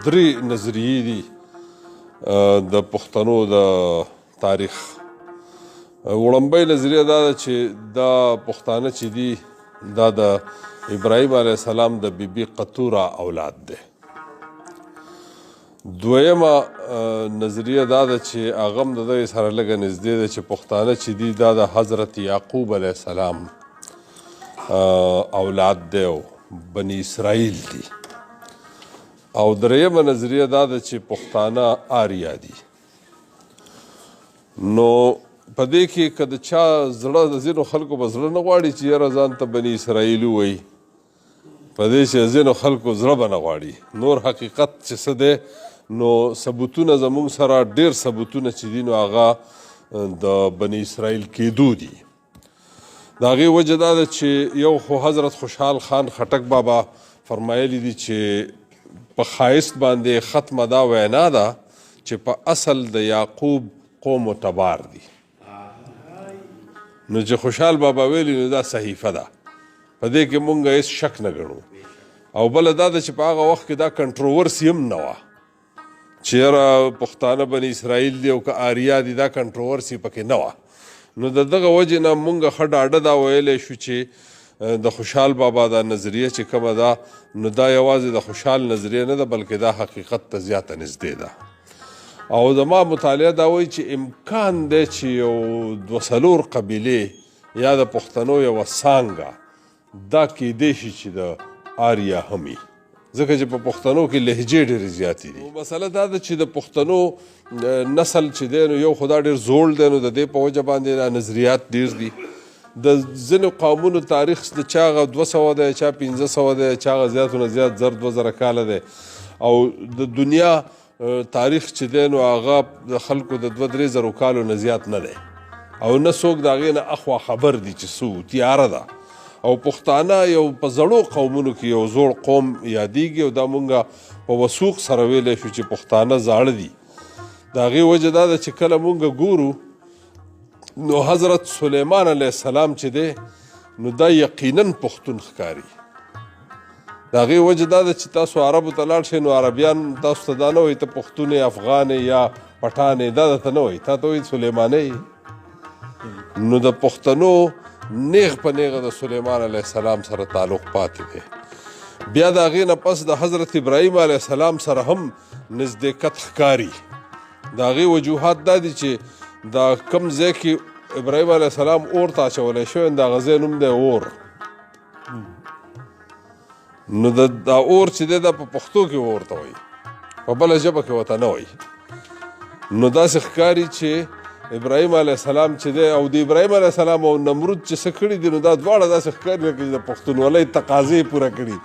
درې نظریې دي د پښتنو د تاریخ. وړومبۍ نظریه دا ده چې دا پښتانه چې دي دا د ابراهیم علیه السلام د بیبي قطوره اولاد دی. دویمه نظریه دا ده چې هغه هم د دغې سره لږه نږدې ده چې پښتانه چې دي دا د حضرت یعقوب علیه السلام اولاد دی او بني اسرائیل دي. او دریمه نظریه دا ده چې پښتانه آریا دي. نو په دې کې که د چا زړه د ځینو خلکو به زړه نه غواړي چې یاره ځان ته بني اسرائیل ووایي، په دې چې ځینو خلکو زړه به نه غواړي. نور حقیقت چې څه دی نو ثبوتونه زموږ سره ډېر ثبوتونه چې دي نو هغه د بني اسرائیل کېدو دي. د هغې وجه دا ده چې یو خو حضرت خوشحال خان خټک بابا فرمایلی دي چې په ښایست باندې ختمه دا وینا ده چې په اصل د یعقوب قوم تبار دي. نو چې خوشحال بابا ویلي نو دا صحیفه ده، په دې کې مونږ هېڅ شک نه ګڼو. او بله دا ده چې په هغه وخت کې دا کنټروورسي هم نه وه چې یاره پښتانه بني اسرائیل دي او که آریا دي، دا کنټروورسي پکې نه وه. نو د دغه وجې نه مونږ ښه ډاډه دا ویلی شو چې د خوشحال بابا دا نظریه چې کومه ده نو دا یوازې د خوشحال نظریه نه ده بلکې دا حقیقت ته زیاته نږدې ده. او زما مطالعه دا وایي چې امکان دی چې یو دوه څلور قبیلې یا د پښتنو یوه څانګه دا کیدی شي چې د آریا هم وي، ځکه چې په پښتنو کې لهجې ډېرې زیاتې دي. مسله دا ده چې د پښتنو نسل چې دی نو یو خو دا ډېر زوړ دی، نو د دې په وجه باندې دا نظریات ډېر دي. د ځینو قومونو تاریخ د چا هغه 200 دی، چا 500 دی، چا هغه زیاتو نه زیات 2000 کاله دی. او د دنیا تاریخ چې دی نو هغه د خلکو د 2-3 زرو کالو نه زیات نه دی، او نه څوک د هغې نه اخوا خبر دي چې څه تیاره ده. او پښتانه یو په زړو قومونو کې یو زوړ قوم یادیږي او دا مونږ په وثوق سره ویلی شو چې پښتانه زاړه دي. د هغې وجه دا ده چې کله مونږ ګورو نو حضرت سلیمان علیه السلام چې دی نو دا یقینا پښتون ښکاري. د هغې وجه دا ده چې تاسو عربو ته لاړ شئ نو عربیان تاسو ته دا نه وایي ته پښتون یې، افغان یې یا پټان یې، دا درته نه وایي، تا ته وایي سلیمانی یې. نو د پښتنو نیغ په نیغه د سلیمان علیه السلام سره تعلق پاتې دی. بیا د هغې نه پس د حضرت ابراهیم علیه السلام سره هم نزدېکت ښکاري. د هغې وجوهات دا دي چې دا کوم ځای کې ابراهیم علیه السلام اور ته اچولی شوی د هغه ځای نوم دی اور. نو دا اور چې دی دا په پښتو کې اور ته وایي، په بله ژبه کې ورته نه وایي. نو داسې ښکاري چې ابراهیم علیه السلام چې دی او د ابراهیم علیه السلام او نمرود چې څه کړي دي نو دا دواړه داسې ښکاري لکه چې د پښتونولۍ تقاضې پوره کړي،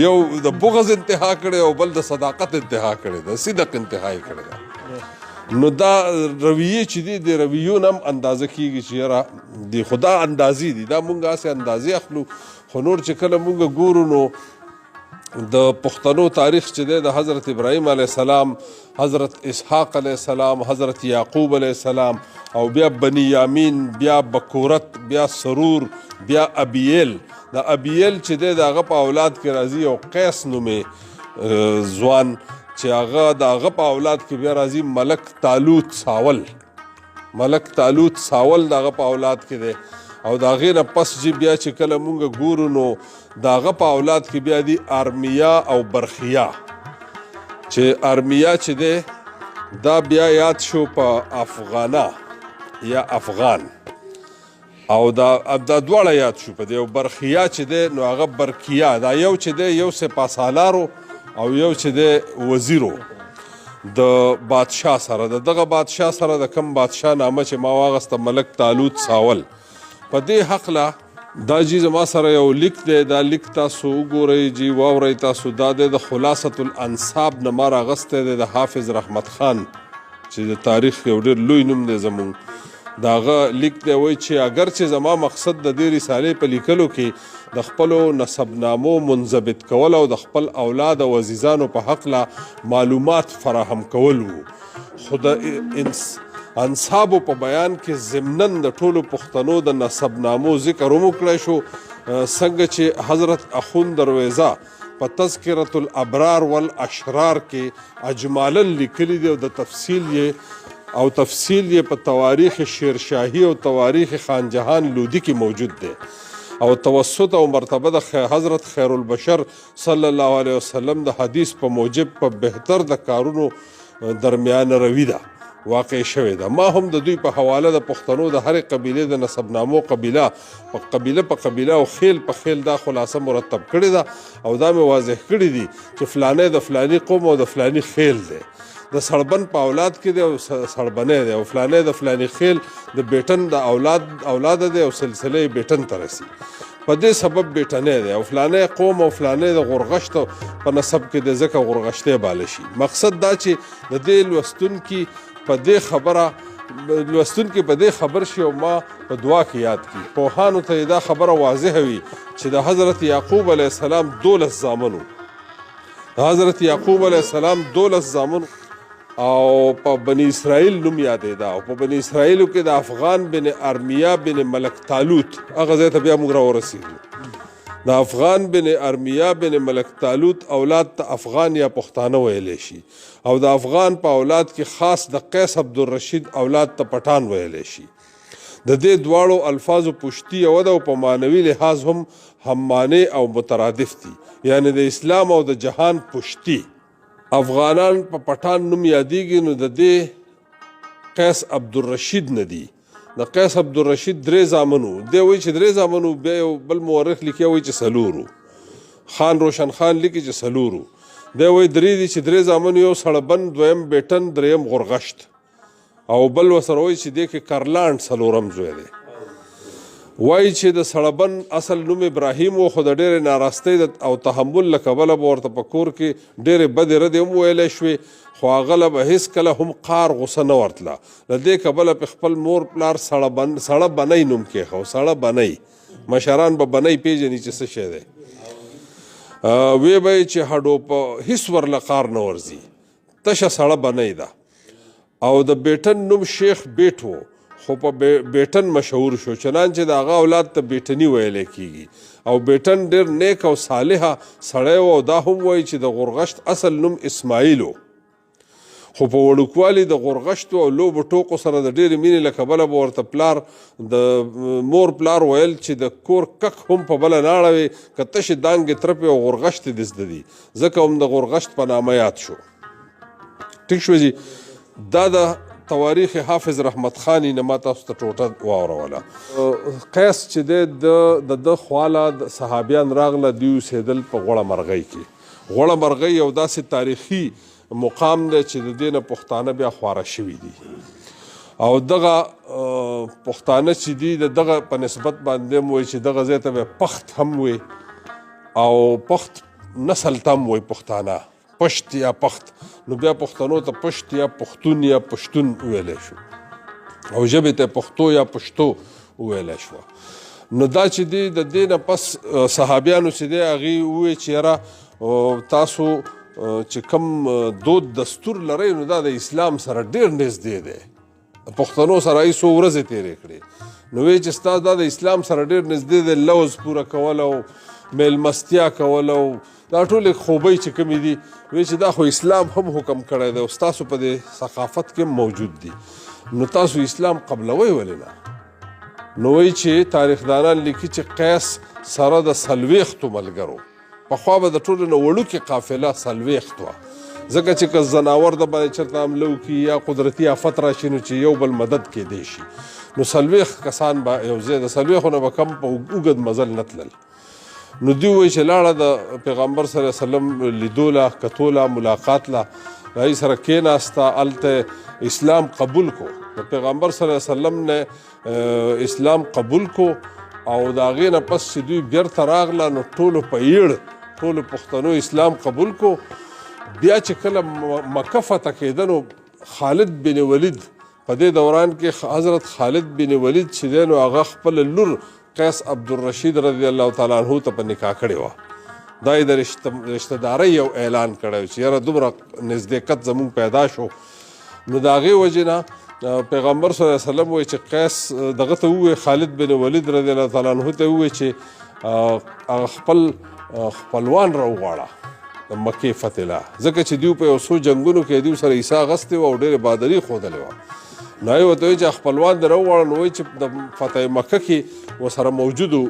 یو د بغض انتها کړی او بل د صداقت انتها کړی ده، صدق انتها یې کړی ده. نو دا رویې چې دي د رویو نه هم اندازه کېږي چې یاره د خدا اندازې دي، دا مونږ هسې اندازې اخلو. خو نور چې کله مونږ ګورو نو د پښتنو تاریخ چې دی د حضرت ابراهیم علیه السلام، حضرت اسحاق علیه السلام، حضرت یعقوب علیه السلام، او بیا بنیامین، بیا بکورت، بیا سرور، بیا ابیل. د ابیل چې دی د هغه په اولاد کې راځي او قیس نومې ځوان چې هغه د هغه په اولاد کې بیا راځي ملک تالوت ساول. ملک تالوت ساول د هغه په اولاد کې دی. او د هغې نه پس چې بیا چې کله مونږ ګورو نو د هغه په اولاد کې بیا دي ارمیا او برخیا، چې ارمیا چې دی دا بیا یاد شو په افغانا یا افغان، او دا دواړه یاد شو په دی. او برخیا چې دی نو هغه برکیا، دا یو چې دی یو سپاسالارو او یو چې دی وزیرو د بادشاه سره. د دغه بادشاه سره د کم بادشاه نامه چې ما واغسته ملک تالوت ساول. په دې هکله دا جی زما سره یو لیک دی، دا لیک تاسو وګورئ جی واورئ تاسو. دا دی د خلاصة الانصاب نه ما راغستی دی د حافظ رحمت خان چې د تاریخ یو ډېر لوی نوم دی زمونږ. د هغه لیک دی وایي چې اگر چې زما مقصد د دې رسالې په لیکلو کې د خپلو نسبنامو منضبط کول او د خپل اولاد او عزیزانو په هکله معلومات فراهم کول وو، خو د انصابو په بیان کې ضمناً د ټولو پښتنو د نسبنامو ذکر هم وکړی شو، څنګه چې حضرت اخون درویزه په تذکرة الابرار والاشرار کې اجمالا لیکلی دی او د تفصیل یې په تواریخ شیرشاهي او تواریخ خان جهان لودي کې موجود دی او توسط او مرتبه د حضرت خیر البشر صلی الله علیه وسلم د حدیث په موجب په بهتر د کارونو درمیان روي ده واقع شوی ده. ما هم د دوی په حواله د پښتنو د هرې قبیلې د نسبنامو قبیله په قبیله او خیل په خیل دا خلاصه مرتب کړې ده او دا مې واضح کړي دي چې فلانی د فلانی قوم او د فلانی خیل دی، د سړبن په اولاد کې دی او سړبنی دی، او فلانی د فلانی خیل د بیټن د اولاد دی او سلسله یې بیټن ته رسي، په دې سبب بیټنی دی، او فلانی قوم او فلانی د غورغشت په نسب کې د ځکه غورغشتی باله شي. مقصد دا چې د دې لوستونکي په دې خبر شي او ما په دعا کې یاد کړي. پوهانو ته دا خبره واضحه وي چې د حضرت یعقوب علیه السلام 12 زامن د حضرت یعقوب علیه السلام 12 زامن او په بني اسرائیل نوم یادېده، او په بني اسرائیلو کې د افغان بن ارمیا بن ملک طالوت هغه ځای ته بیا موږ راورسېږو. د افغان بن ارمیا بن ملک طالوت اولاد ته افغان یا پښتانه ویلی شي، او د افغان په اولاد کې خاص د قیس عبدالرشید اولاد ته پټان ویلی شي. د دې دواړو الفاظو پشتي یوه ده او په معنوي لحاظ هم معنی او مترادف دي، یعنی د اسلام او د جهان پشتي. افغانان په پټان نوم یادېږي، نو د دې قیس عبدالرشید نه دي. د قیس عبدالرشید 3 زامنو، دی وایي چې 3 زامنو، بیا یو بل مورخ لیکي وایي چې 4 خان روشن خان لیکي چې 4 دی وایي 3 دي چې 3 زامنو، یو سړبن، دویم بیټن، دریم غورغشت، او بل ورسره وایي چې دې کې کرلانډ 4م زوی دی. وایي چې د سړبن اصل نوم ابراهیم و، خو د ډېرې ناراستۍ او تحمل له کبله به ورته په کور کې ډېرې بدې ردې هم ویلی شوې، خو هغه له به هېڅکله هم قار غوسه نه ورتله. له دې کبله په خپل مور پلار سړه بنۍ نوم کېښو، سړه بنۍ. مشران به بنۍ پېژني چې څه شی دی. وی به یې چې هډو په هېڅ ورله قار نه ورځي، تشه سړه بنۍ ده. او د بیټن نوم شیخ بیټ و، خو په بیټن مشهور شو، چنانچه د هغه اولاد ته بیټني ویلی کېږي. او بیټن ډېر نیک او صالحه سړی و، او دا هم وایي چې د غورغشت اصل نوم اسماعیل و، خو په وړوکوالي د غورغشتو او لوبو ټوقو سره د ډېرې مینې له کبله به ورته پلار د مور پلار ویل چې د کور کک هم په بله نه اړوي، که تشې دانګې ترپې او غورغشت دې زده دي، ځکه هم د غورغشت په نامه یاد شو. ټیک شو جي. دا د تواریخ حافظ رحمت خانی نه ما تاسو ته ټوټه واوروله. قیس چې دی د خواله د صحابیان راغله، دوی اوسېدل په غوړه مرغۍ کې. غوړه مرغۍ یو داسې تاریخي مقام دی چې د دې نه پښتانه بیا خواره شوي دي، او دغه پښتانه چې دي د دغه په نسبت باندې هم وایي چې دغه ځای ته به پخت هم وي، او پخت نسل ته هم وایي پښتانه، پشت یا پخت. نو بیا پښتنو ته پشت یا پښتون یا پشتون ویلی شو، او ژبې ته پښتو یا پشتو ویلی شوه. نو دا چې دی د دې نه پس صحابیانو چې دی هغې ووایي چې یاره تاسو چې کوم دود دستور لرئ نو دا د اسلام سره ډېر نږدې دی، پښتنو سره یې څو ورځې تېرې کړې، نو وایي چې ستا دا د اسلام سره ډېر نږدې دی، لوز پوره کول او میلمستیا کول او دا ټولې خوبۍ چې کومې دي، وایي چې دا خو اسلام هم حکم کړی دی او ستاسو په دې ثقافت کې موجود دي، نو تاسو اسلام قبلوئ ولې نه؟ نو وایي چې تاریخدانان لیکي چې قیس سره د 40 ملګرو، پخوا به د ټولو نه وړوکې قافله 40 وه، ځکه چې که ځناور د باندې چېرته حمله وکړي یا قدرتي آفت راشي نو چې یو بل مدد کیدی شي، نو 40 کسان به یو ځای، د 40 نه به کم په اوږد مزل نه تلل. نو دوی وایي چې لاړه د پیغمبر صلی الله علیه وسلم لیدوله، کتوله، ملاقات له، د هغې سره کېناسته، هلته اسلام قبول کو، د پیغمبر صلی الله علیه وسلم نه اسلام قبول کو، او د هغې نه پس چې دوی بیرته راغله نو ټولو په یړ ټولو پښتنو اسلام قبول کو. بیا چې کله مکه فتح کېده نو خالد بن ولید په دې دوران کې حضرت خالد بن ولید چې دی نو هغه خپل لور قیس عبدالرشید رضی الله تعالی عنه ته په نکاح کړې وه. دا یې د رشتهدارۍ یو اعلان کړی چې یاره دومره نزدېکت زموږ پیدا شو. نو د هغې وجې نه پیغمبر صلی الله علیه وسلم وایي چې قیس دغه ته ووایي، خالد بن ولید رضی الله تعالی عنه ته ووایي چې خپل خپلوان راوغواړه د مکې فتح له، ځکه چې دوی په یو څو جنګونو کې دوی سره عیسی اغستې وه او ډېرې بهادري ښودلې وه. نو هغې ورته وایي چې خپلوان دې راوغواړه، نو وایي چې د فتح مکه کې ورسره موجود وو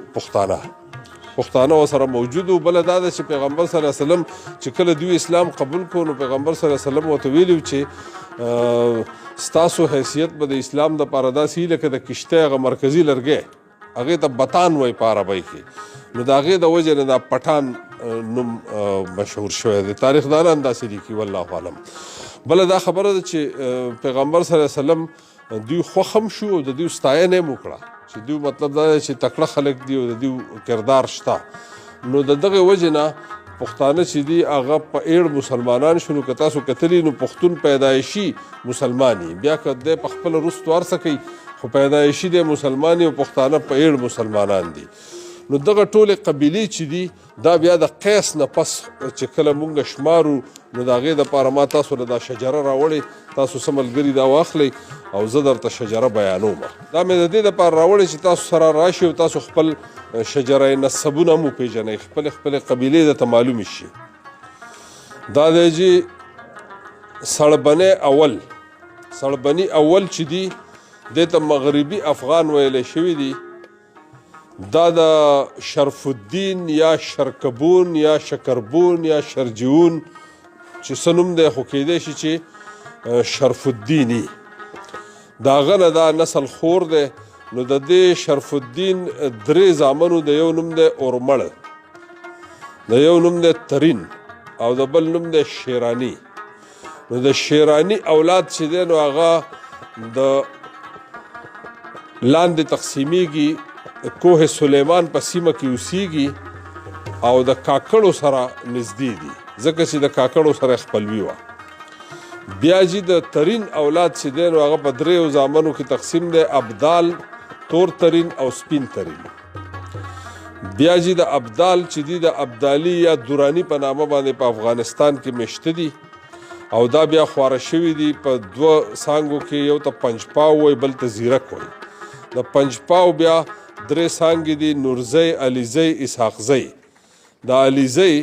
پښتانه ورسره موجود وو. بله دا ده چې پیغمبر صلی الله علیه وسلم چې کله دوی اسلام قبول کړو نو پیغمبر صلی الله علیه وسلم ورته ویلي چې ستاسو حیثیت به د اسلام دپاره داسې وي لکه د کشتۍ هغه مرکزي لرګی، هغې ته بطان وایي په عربۍ کې، نو د هغې د وجې نه دا پټان نوم مشهور شوی دی. تاریخ دانان داسې لیکي والله اعلم. بله دا خبره ده چې پیغمبر صلی الله علیه وسلم دوی خوښ هم شو او د دوی ستاینه یې وکړه چې دوی مطلب دا دی چې تکړه خلک دي او د دوی کردار شته. نو د دغې وجې نه پښتانه چې دي هغه په ایړ مسلمانان شو. نو که تاسو کتلي نو پښتون پیدایشي مسلمان وي، بیا که دی په خپله وروستو هر څه کوي خو پیدایشي دی مسلمان او پښتانه په ایړ مسلمانان دي. نو دغه ټولې قبیلې چې دي دا بیا د قیس نه پس چې کله مونږ شمارو نو د هغې دپاره ما تاسو له دا شجره راوړې، تاسو څه ملګري دا واخلئ او زه درته شجره بیانوم. دا مې د دې دپاره راوړې چې تاسو سره راشي او تاسو خپل شجره نسبونه هم وپېژنئ، خپلې قبیلې درته معلومې شي. دا دی چې سړبني اول چې دي دې ته مغربي افغان ویلی شوي دي. دا د شرف الدین یا شرکبون یا شکربون یا شرجیون چې څه نوم دی خو کیدی شي چې شرف الدیني د هغه نه دا نسل خور دی. نو د دې شرف الدین درې زامنو د یو نوم دی اورمړ، د یو نوم دی ترین او د بل نوم دی شیرانی. نو د شیرانی اولاد چې دی نو هغه د لاندې تقسیمیږي، کوه سلیمان په سیمه کې اوسیږي او د کاکړو سره نږدې دي ځکه چې د کاکړو سره خپلوي وه. بیا چې د ترین اولاد چې دی نو هغه په دریو زامنو کې تقسیم دی، ابدال، تور ترین او سپین ترین. بیا چې د ابدال چې دی د ابدالي یا دورانی په نامه باندې په افغانستان کې مشته دي او دا بیا خواره شوي دي په دوه څانګو کې، یو ته پنجپاو وایي بل ته زیرک وایي. د پنجپاو بیا درې څانګې دي، نورزی، علیزی، اسحاقزی. د علیزی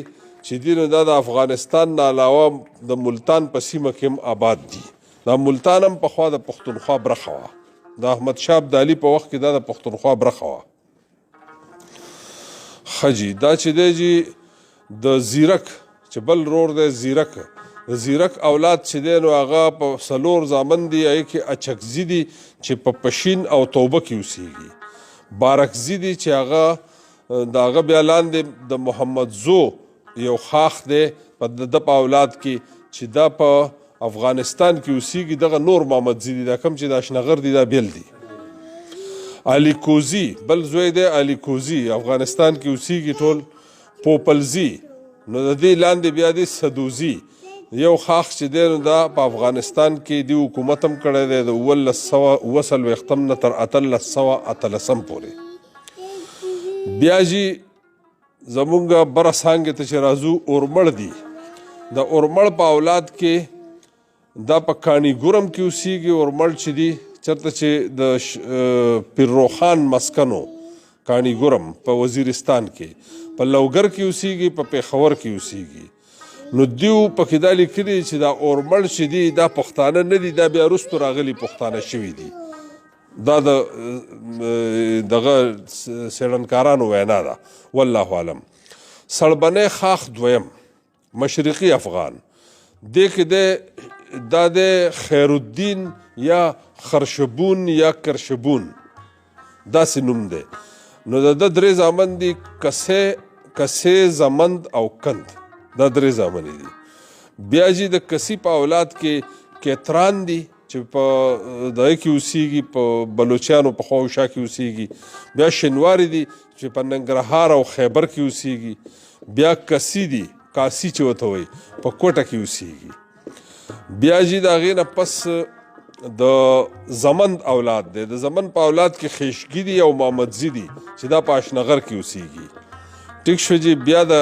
چې دي نو دا د افغانستان نه علاوه د ملتان په سیمه کې هم آباد دي. دا ملتان هم پخوا د پښتونخوا برخه وه، د احمدشاه ابدالي په وخت کې دا د پښتونخوا برخه وه. ښه جي، دا چې دی چې د زیرک چې بل رور دی زیرک، د زیرک اولاد چې دی نو هغه په څلور زامن دي، هغې کې اچکزي دي چې په پشین او توبه کې اوسیږي. بارکزي دي چې هغه د هغه بیا لاندې د محمد زو یو خاخ دی په د په اولاد کې چې دا په افغانستان کې اوسیږي. دغه نور محمدزي دي، دا کوم چې د اشنغر دي دا بیل دي. علي کوزي بل زوی دی، علي کوزي افغانستان کې اوسیږي ټول. پوپلزي نو د دې لاندې بیا دی سدوزي، یو خاخ چې دی نو دا په افغانستان کې دی حکومت هم کړی دی د 1940 نه تر 1813 پورې. بیا چې زمونږ بره څانګې ته چې راځو اورمړ دي، د اورمړ په اولاد کې دا په کاڼي ګورم کې اوسیږي. اورمړ چې دي چېرته چې د پیرروخان مسکن و کاڼي ګورم په وزیرستان کې، په لوګر کې اوسیږي، په پېښور کې اوسیږي. نو دیو پکې دا لیکلي چې دا اورمړ چې دي دا پښتانه نه دي، دا بیا وروستو راغلي پښتانه شوي دي. دا د دغه څېړنکارانو وینا ده والله اعلم. سړبنی خاخ دویم مشرقي افغان، دې کې دی دا د خیرالدین یا خرشبون یا کرشبون داسې نوم دی. نو د ده درې زامن دي، کسې، زمند او کند، دا درې زامنې دي. بیا چې د کسی په اولاد کې کیتران دي چې په دغه کې اوسیږي، په بلوچیانو په خوا او شا کې اوسیږي. بیا شنواري دي چې په ننګرهار او خیبر کې اوسیږي. بیا کسی دي، کاسی چې ورته وایي، په کوټه کې اوسیږي. بیا چې د هغې نه پس د زمند اولاد دی، د زمند په اولاد کې خیشګي دي او محمدزي دي چې دا په اشنغر کې اوسیږي. ټیک شو جي. بیا د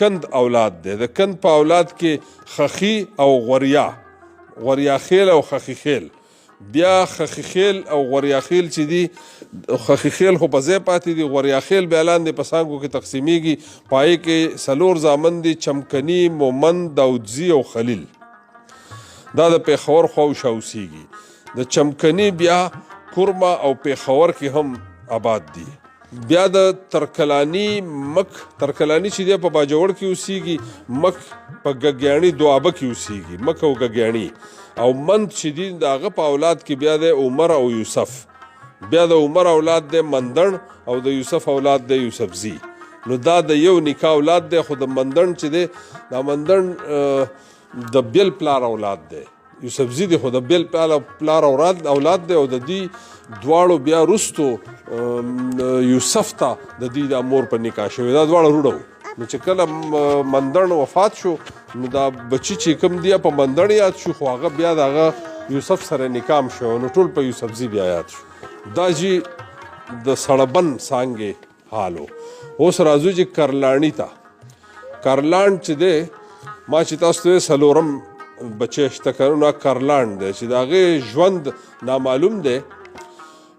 کند اولاد دی، د کند په اولاد کې خخي او غوریا خیل او خخي خیل. بیا خخیخیل او غوریاخیل چې دي خخیخیل خو په ځای پاتې دي غوریاخیل بیا لاندې په څانګو کې تقسیمیږي پای کې 4 زامن دي چمکني مومند داودزي او خلیل دا د پیښور خواوشا اوسیږي د چمکني بیا کورما او پیښور کې هم آباد دي بیا د ترکلانی مک ترکلانی چې دی په باجوړ کې اوسیږي مک په ګګیاڼي دوابه کې اوسیږي مک او ګګیاڼي او مند چې دی د هغه په اولاد کې بیا د عمر او یوسف بیا د عمر اولاد د مندن او د یوسف اولاد د یوسفزي نو دا د یو نکاح اولاد دی خو د مندن چې دی دا مندن د بیل پلار اولاد دی یوسفزي دی خو د بیل پلار اولاد دی او د دې دواړو بیا رستو یوسف ته د دې د مور په نکاح شوی دا دواړه روډو نو چې کله مندن وفات شو نو دا بچی چې کوم دی په مندن یاد شو خو هغه بیا دغه یوسف سره نکام شو نو ټول په یوسفزي بیا یاد شو دا جی د سړبن څانګې حالو اوس راځو چې کرلانی ته کرلان چې دی ما چې تاسو ته سلورم بچی شته کړو کرلان دی چې د هغې ژوند نامعلوم دی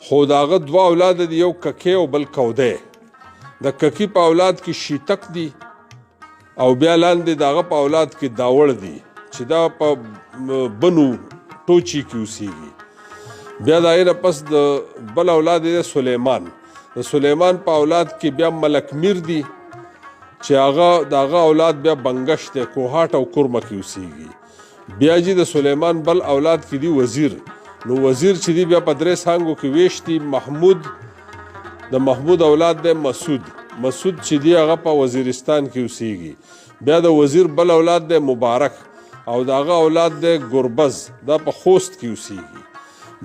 خو د هغه دوه اولاد دي یو ککی او بل کودی د ککی په اولاد کې شیتک دي او بیا لاندې د هغه په اولاد کې داوړ دي چې دا په بنو ټوچي کې اوسیږي بیا د هغې نه پس د بل اولاد دی سلیمان د سلیمان په اولاد کې بیا ملک میر دي چې هغه د هغه اولاد بیا بنګش دی کوهاټ او کورمه کې اوسیږي بیا چې د سلیمان بل اولاد کې دی وزیر نو وزیر چې دی بیا په 3 څانګو کې ویش دي محمود د محمود اولاد دی مسعود چې دی هغه په وزیرستان کې اوسیږي بیا د وزیر بل اولاد دی مبارک او د هغه اولاد دی ګربز دا په خوست کې اوسیږي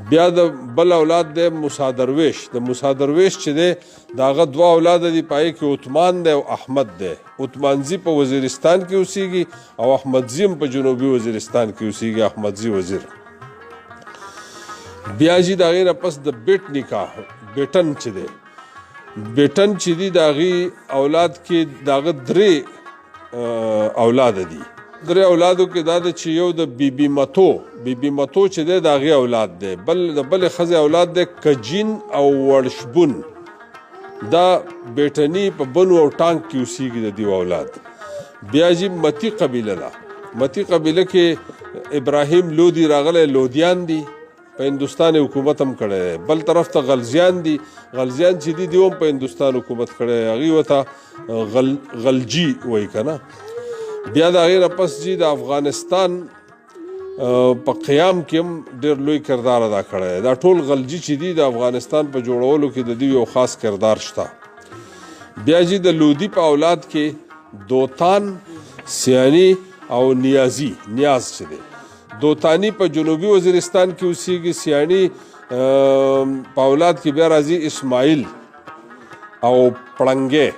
بیا د بل اولاد دی موسی درویش د موسی درویش چې دی د هغه دوه اولاد دي پای کې عثمان دی او احمد دی عثمانزي په وزیرستان کې اوسیږي او احمدزي په جنوبي وزیرستان کې اوسیږي احمدزي وزیر بیا چې د هغې نه پس د بیټ نکاح بیټن چې دی بیټن چې دی د هغې اولاد کې د هغه 3 اولاد دي 3 اولادو کې دا ده چې یو د بیبي متو چې دی د هغې اولاد دی بل د بلې ښځې اولاد دی کجین او وړشبون دا بیټني په بنو او ټانک کې اوسیږي د دې اولاد بیا چې متی قبیله ده متی قبیله کې ابراهیم لودي راغلی لودیان دي په هندوستان حکومت هم کړی دی بل طرف ته غلزیان دي غلزیان چې دي هم په هندوستان حکومت کړی دی هغې ورته غلجي وایي که نه بیا د هغې نه پس چې د افغانستان په قیام کې هم ډېر لوی کردار ادا کړی دی دا ټول غلجي چې دي د افغانستان په جوړولو کې د دوی یو خاص کردار شته بیا چې د لودي په اولاد کې دوتان سیانی او نیاز چې دی دوتانی په جنوبي وزیرستان کې اوسیږي سیانی په اولاد کې بیا راځي اسماعیل او پړنګې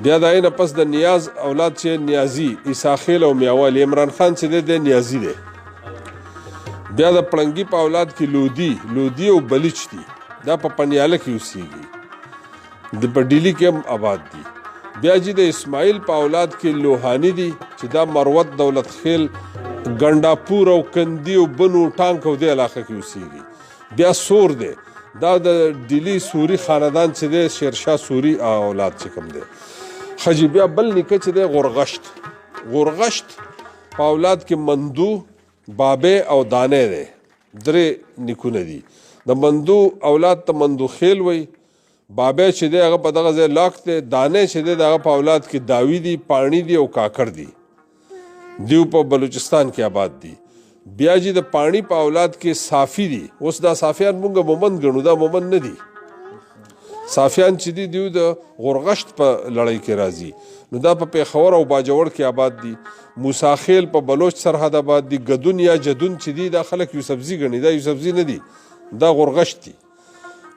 بیا د هغې نه پس د نیاز اولاد چې نیازي عیساخیل او میاوالي عمران خان چې دی نیازي دی بیا د پړنګي په اولاد کې لودي او بلیچ دي دا په پنیاله کې اوسیږي د په ډیلي کې هم آباد دي بیا چې د اسماعیل په اولاد کې لوهانی دي چې دا مروت دولت خیل ګنډاپور او کندي او بنو ټانک او دې علاقه کې اوسیږي بیا سور دی دا د ډیلي سوري خاندان چې دی شیرشاه سوري اولاد چې کوم دی خجی بیا بل نیکه چې دی غورغشت په اولاد کې مندو بابې او دانې دی 3 نیکونه دي د مندو اولاد ته مندو خیل وي بابې چې دی هغه په دغه ځای لاک دی دانې چې دی د هغه په اولاد کې داوی دي پاڼي دي او کاکړ دي دیو په بلوچستان کې آباد دي بیا چې د پاڼي په اولاد کې صافي دي اوس دا صافیان مونږ مومند ګڼو دا مومند نه دي صافیان چې دي دیو د غورغشت په لړۍ کې راځي نو دا په پیښور او باجوړ کې آباد دي موسی خیل په بلوچ سرحد آباد دي ګدون یا جدون چې دي دا خلک یوسفزي ګڼي دا یوسفزي نه دي دا غورغشت دي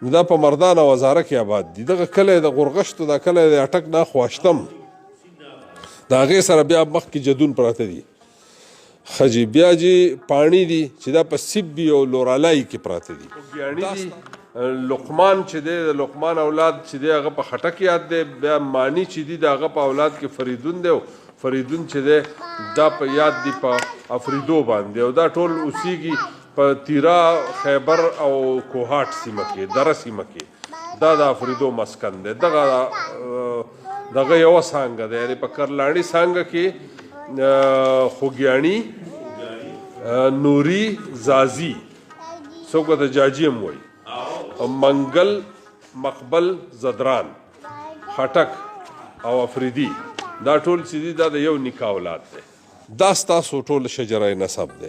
نو دا په مردان او وزاره کې آباد دي دغه کلی د غورغشت دا کلی د اټک نه خواشتم د هغې سره بیا مخکې جدون پراته دي خجی بیا چې پاڼي دي چې دا په سیبي او لورالای کې پراته دي لقمان چې دی د لقمان اولاد چې دی هغه په خټک یاد دی بیا مانی چې دی د هغه په اولاد کې فریدون دی فریدون چې دی دا په یاد دی په افریدو باندې او دا ټول اوسیږي په تیرا خیبر او کوهاټ سیمه کې دره سیمه کې دا د افریدو مسکن دی دغه یوه څانګه ده یعنې په کرلاڼي څانګه کې خوږیاڼي نوري زازي څوک ورته جاجي هم وایي منګل مقبل زدران خټک او افریدي دا ټول چې دي دا د یو نیکه اولاد دی دا ستاسو ټول شجره نسب دی